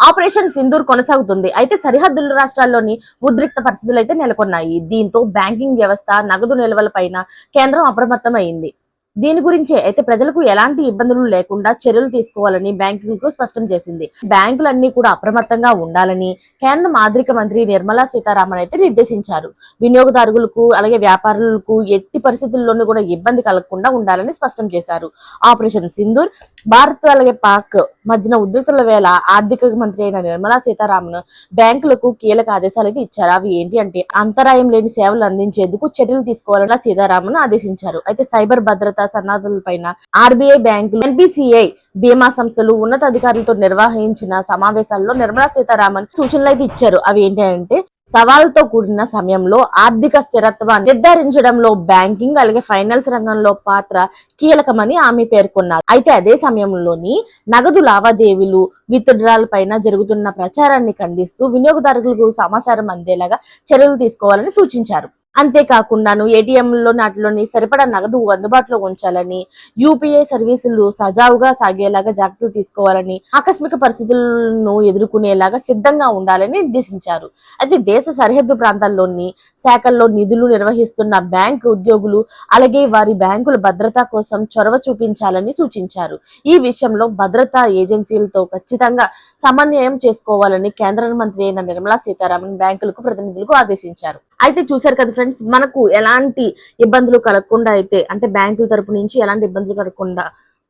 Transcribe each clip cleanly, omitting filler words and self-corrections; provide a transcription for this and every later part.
Operation Sindoor కొనసాగుతుంది. అయితే సరిహద్దుల రాష్ట్రాల్లోని ఉద్రిక్త పరిస్థితులు అయితే నెలకొన్నాయి. దీంతో బ్యాంకింగ్ వ్యవస్థ, నగదు నిల్వలపైన కేంద్రం అప్రమత్తమైంది. దీని గురించే అయితే ప్రజలకు ఎలాంటి ఇబ్బందులు లేకుండా చర్యలు తీసుకోవాలని బ్యాంకులకు స్పష్టం చేసింది. బ్యాంకులన్నీ కూడా అప్రమత్తంగా ఉండాలని కేంద్ర ఆర్థిక మంత్రి నిర్మలా సీతారామన్ అయితే నిర్దేశించారు. వినియోగదారులకు అలాగే వ్యాపారులకు ఎట్టి పరిస్థితుల్లోనూ కూడా ఇబ్బంది కలగకుండా ఉండాలని స్పష్టం చేశారు. ఆపరేషన్ సింధూర్, భారత్ అలాగే పాక్ మధ్యన ఉద్రిక్తల వేళ ఆర్థిక మంత్రి అయిన నిర్మలా సీతారామన్ బ్యాంకులకు కీలక ఆదేశాలు ఇచ్చారు. అవి ఏంటి అంటే అంతరాయం లేని సేవలు అందించేందుకు చర్యలు తీసుకోవాలని సీతారామన్ ఆదేశించారు. అయితే సైబర్ భద్రత సన్నద్ధతలపైన ఆర్బీఐ బ్యాంకులు, ఎన్పిసిఐ బీమా సంస్థలు ఉన్నతాధికారులతో నిర్వహించిన సమావేశాల్లో నిర్మలా సీతారామన్ సూచనలు అయితే ఇచ్చారు. అవి ఏంటంటే సవాళ్లతో కూడిన సమయంలో ఆర్థిక స్థిరత్వాన్ని నిర్ధారించడంలో బ్యాంకింగ్ అలాగే ఫైనాన్స్ రంగంలో పాత్ర కీలకమని ఆమె పేర్కొన్నారు. అయితే అదే సమయంలోని నగదు లావాదేవీలు, విత్డ్రాల్ పైన జరుగుతున్న ప్రచారాన్ని ఖండిస్తూ వినియోగదారులకు సమాచారం అందేలాగా చర్యలు తీసుకోవాలని సూచించారు. అంతేకాకుండాను ఏటీఎంలో నాటిలోని సరిపడా నగదు అందుబాటులో ఉంచాలని, యూపీఐ సర్వీసులు సజావుగా సాగేలాగా జాగ్రత్తలు తీసుకోవాలని, ఆకస్మిక పరిస్థితులను ఎదుర్కొనేలాగా సిద్ధంగా ఉండాలని నిర్దేశించారు. అయితే దేశ సరిహద్దు ప్రాంతాల్లోని శాఖల్లో నిధులు నిర్వహిస్తున్న బ్యాంకు ఉద్యోగులు అలాగే వారి బ్యాంకుల భద్రత కోసం చొరవ చూపించాలని సూచించారు. ఈ విషయంలో భద్రతా ఏజెన్సీలతో ఖచ్చితంగా సమన్వయం చేసుకోవాలని కేంద్ర మంత్రి అయిన నిర్మలా సీతారామన్ బ్యాంకులకు ప్రతినిధులకు ఆదేశించారు. అయితే చూశారు కదా ఫ్రెండ్స్, మనకు ఎలాంటి ఇబ్బందులు కలగకుండా అయితే అంటే బ్యాంకుల తరపు నుంచి ఎలాంటి ఇబ్బందులు కలగకుండా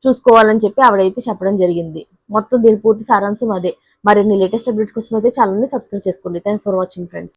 చూసుకోవాలని చెప్పి ఆవిడైతే చెప్పడం జరిగింది. మొత్తం దీని పూర్తి సారాంశం అదే. మరిన్ని లేటెస్ట్ అప్డేట్స్ కోసం అయితే ఛానల్ ని సబ్స్క్రైబ్ చేసుకోండి. Thanks for watching friends.